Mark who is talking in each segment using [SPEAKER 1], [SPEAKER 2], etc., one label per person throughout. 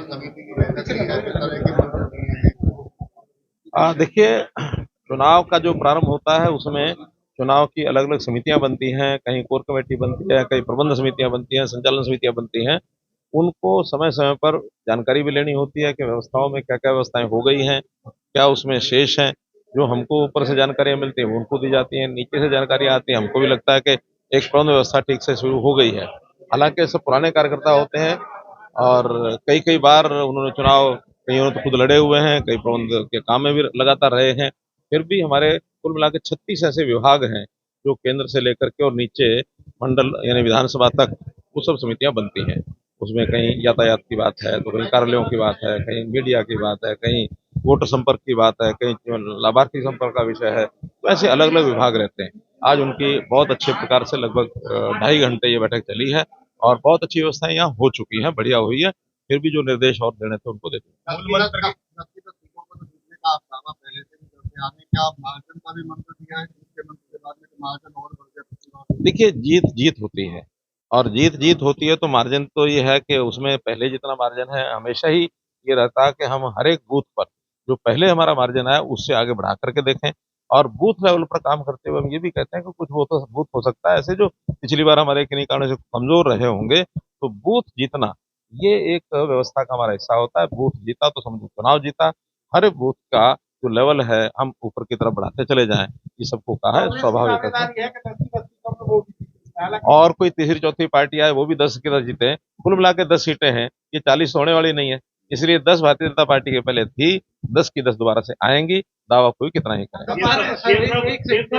[SPEAKER 1] समिति की बैठक हुई है, किस तरह की मंशा की है?
[SPEAKER 2] देखिए, चुनाव का जो प्रारंभ होता है उसमें चुनाव की अलग अलग समितियां बनती हैं, कहीं कोर कमेटी बनती है, कहीं प्रबंध समितियां बनती हैं, संचालन समितियां बनती हैं। उनको समय समय पर जानकारी भी लेनी होती है कि व्यवस्थाओं में क्या क्या व्यवस्थाएं हो गई हैं, क्या उसमें शेष हैं। जो हमको ऊपर से जानकारियां मिलती हैं वो उनको दी जाती हैं, नीचे से जानकारी आती है, हमको भी लगता है कि एक प्रबंध व्यवस्था ठीक से शुरू हो गई है। हालांकि सब पुराने कार्यकर्ता होते हैं और कई कई बार उन्होंने चुनाव, कई उन्होंने तो खुद लड़े हुए हैं, कई प्रबंध के काम में भी लगातार रहे हैं। फिर भी हमारे कुल मिला के 36 ऐसे विभाग हैं जो केंद्र से लेकर के और नीचे मंडल यानी विधानसभा तक वो सब समितियां बनती हैं। उसमें कहीं यातायात की बात है, तो कहीं कार्यालयों की बात है, कहीं मीडिया की बात है, कहीं वोटर संपर्क की बात है, कहीं लाभार्थी संपर्क का विषय है। तो ऐसे अलग अलग विभाग रहते हैं। आज उनकी बहुत अच्छे प्रकार से लगभग 2.5 घंटे ये बैठक चली है और बहुत अच्छी व्यवस्थाएं यहाँ हो चुकी हैं, बढ़िया हुई है। फिर भी जो निर्देश और देने थे उनको देते हैं।
[SPEAKER 1] सीटों पर तो जीतने का आप दावा पहले से भी करते आ रहे हैं, क्या आप मार्जिन का भी मंत्र दिया है मुख्यमंत्री के बाद में कि मार्जिन और बढ़ गया?
[SPEAKER 2] देखिए, जीत जीत होती है और जीत जीत होती है तो मार्जिन तो ये है कि उसमें पहले जितना मार्जिन है हमेशा ही ये रहता है कि हम हर एक बूथ पर जो पहले हमारा मार्जिन है उससे आगे बढ़ा करके देखें। और बूथ लेवल पर काम करते हुए हम ये भी कहते हैं कि कुछ बूथ हो सकता है ऐसे जो पिछली बार हमारे किन्हीं कारण से कमजोर रहे होंगे, तो बूथ जीतना ये एक व्यवस्था का हमारा हिस्सा होता है। बूथ जीता तो समझो चुनाव जीता। हर बूथ का जो लेवल है हम ऊपर की तरफ बढ़ाते चले जाएं, ये सबको कहा है, स्वाभाविक है। और कोई तीसरी चौथी पार्टी आए वो भी 10 की 10 जीते। कुल मिला के 10 सीटें हैं, ये 40 होने वाली नहीं है। इसलिए 10 भारतीय जनता पार्टी के पहले थी, 10 की 10 दोबारा से आएंगी। दावा कोई कितना ही करे।
[SPEAKER 3] कांग्रेस ने अपने ट्विटर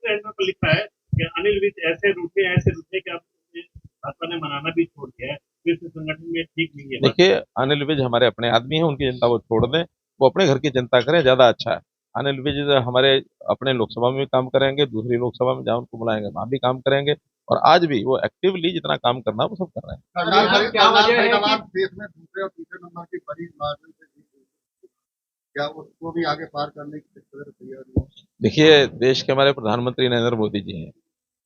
[SPEAKER 3] हैंडल पर लिखा है कि अनिल विज ऐसे रूठे कि आप भाजपा ने मनाना भी छोड़ दिया है, तो इस संगठन में ठीक नहीं है।
[SPEAKER 2] देखिए, अनिल विज हमारे अपने आदमी हैं, उनकी जनता वो छोड़ दें, वो अपने घर की जनता करें, ज्यादा अच्छा है। अनिल विज हमारे अपने लोकसभा में भी काम करेंगे, दूसरी लोकसभा में जहां उनको बुलाएंगे वहां भी काम करेंगे। और आज भी वो एक्टिवली जितना काम करना है वो सब कर रहे हैं।
[SPEAKER 1] क्या वजह है कि देश में दूसरे और तीसरे नंबर की बड़ी मार्जिन से जीत हुई? क्या उसको भी आगे पार करने की किस तरह तैयारी है?
[SPEAKER 2] देखिए, देश के हमारे प्रधानमंत्री नरेंद्र मोदी जी हैं,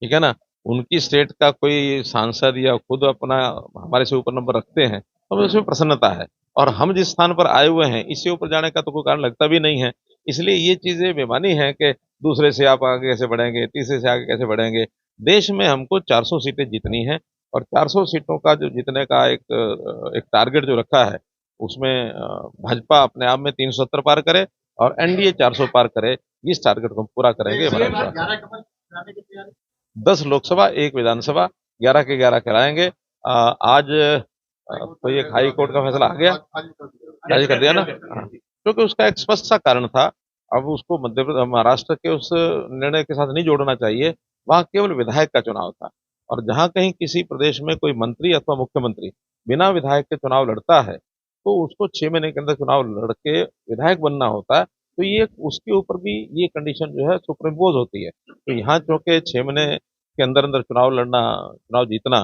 [SPEAKER 2] ठीक है ना। उनकी स्टेट का कोई सांसद या खुद अपना हमारे से ऊपर नंबर रखते हैं तो हमें उसमें प्रसन्नता है। और हम जिस स्थान पर आए हुए हैं इससे ऊपर जाने का तो कोई कारण लगता भी नहीं है। इसलिए ये चीजें बेमानी है कि दूसरे से आप आगे कैसे बढ़ेंगे, तीसरे से आगे कैसे बढ़ेंगे। देश में हमको 400 सीटें जीतनी है और 400 सीटों का जो जीतने का एक टारगेट जो रखा है उसमें भाजपा अपने आप में 370 पार करे और एनडीए 400 पार करे। इस टारगेट को हम पूरा करेंगे, हमारा विश्वास है। 10 लोकसभा, एक विधानसभा, 11 के 11 कराएंगे। आज कोई एक हाई कोर्ट का फैसला आ गया, जारी कर दिया ना। हाँ, क्योंकि उसका एक स्पष्ट सा कारण था। अब उसको मध्य प्रदेश महाराष्ट्र के उस निर्णय के साथ नहीं जोड़ना चाहिए। वहां केवल विधायक का चुनाव था और जहां कहीं किसी प्रदेश में कोई मंत्री अथवा मुख्यमंत्री बिना विधायक के चुनाव लड़ता है तो उसको 6 महीने के अंदर चुनाव लड़के विधायक बनना होता है। तो ये उसके ऊपर भी ये कंडीशन जो है सुपरइम्पोज होती है। तो यहाँ चूंकि 6 महीने के अंदर अंदर चुनाव लड़ना, चुनाव जीतना,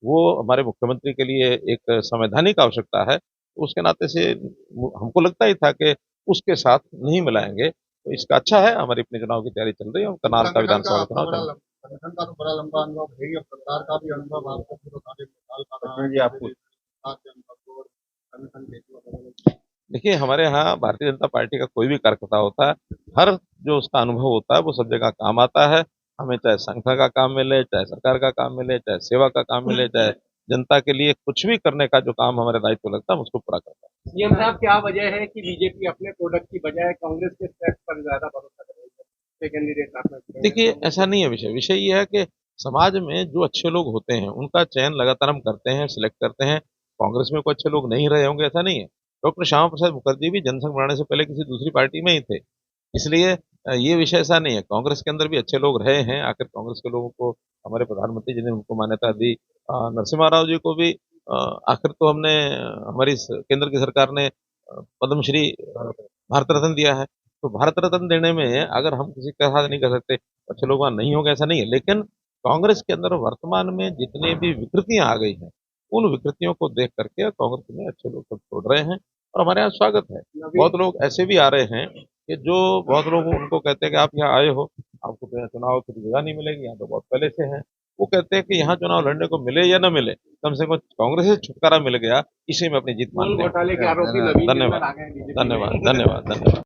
[SPEAKER 2] वो हमारे मुख्यमंत्री के लिए एक संवैधानिक आवश्यकता है। तो उसके नाते से हमको लगता ही था कि उसके साथ नहीं मिलाएंगे। तो इसका अच्छा है, हमारी अपनी चुनाव की तैयारी चल रही है, करनाल का विधानसभा का चुनाव चल रहा है।
[SPEAKER 1] संगठन का तो बड़ा लंबा अनुभव है ही, अब सरकार का भी अनुभव आपको पूरा सारे साल का रहा है।
[SPEAKER 2] जी, आपको देखिए, हमारे यहाँ भारतीय जनता पार्टी का कोई भी कार्यकर्ता होता है, हर जो उसका अनुभव होता है वो सब जगह काम आता है। हमें चाहे संघ का काम मिले, चाहे सरकार का काम मिले, चाहे सेवा का काम मिले, चाहे जनता के लिए कुछ भी करने का जो काम हमारे दायित्व लगता है हम उसको पूरा करते हैं।
[SPEAKER 4] सीएम साहब, क्या वजह है कि बीजेपी अपने प्रोडक्ट की बजाय कांग्रेस के स्टेप पर ज्यादा भरोसा कर रही है कैंडिडेट?
[SPEAKER 2] देखिए, ऐसा नहीं है। विषय विषय ये है कि समाज में जो अच्छे लोग होते हैं उनका चयन लगातार हम करते हैं, सिलेक्ट करते हैं। कांग्रेस में कोई अच्छे लोग नहीं रहे होंगे ऐसा नहीं है। डॉक्टर श्यामा प्रसाद मुखर्जी भी जनसंघ बनाने से पहले किसी दूसरी पार्टी में ही थे। इसलिए ये विषय ऐसा नहीं है। कांग्रेस के अंदर भी अच्छे लोग रहे हैं। आखिर कांग्रेस के लोगों को हमारे प्रधानमंत्री जी ने उनको मान्यता दी। नरसिम्हा राव जी को भी आखिर तो हमने हमारी केंद्र की सरकार ने पद्मश्री भारत रत्न दिया है। तो भारत रत्न देने में अगर हम किसी का साथ नहीं कर सकते, अच्छे लोग वहां नहीं होंगे ऐसा नहीं है। लेकिन कांग्रेस के अंदर वर्तमान में जितनी भी विकृतियां आ गई हैं उन विकृतियों को देख करके कांग्रेस में अच्छे लोग सब छोड़ रहे हैं और हमारे यहाँ स्वागत है। बहुत लोग ऐसे भी आ रहे हैं कि जो बहुत लोग उनको कहते हैं कि आप यहाँ आए हो, आपको तो यहाँ चुनाव की जगह नहीं मिलेगी, यहाँ तो बहुत पहले से हैं। वो कहते हैं कि यहाँ चुनाव लड़ने को मिले या न मिले, कम से कम कांग्रेस से छुटकारा मिल गया, इसी में अपनी जीत
[SPEAKER 4] मूल
[SPEAKER 2] मानते हैं।
[SPEAKER 4] घोटाले के आरोपी नवीन
[SPEAKER 2] धन्यवाद
[SPEAKER 4] जिंदल आ गए बीजेपी में।
[SPEAKER 2] धन्यवाद धन्यवाद धन्यवाद।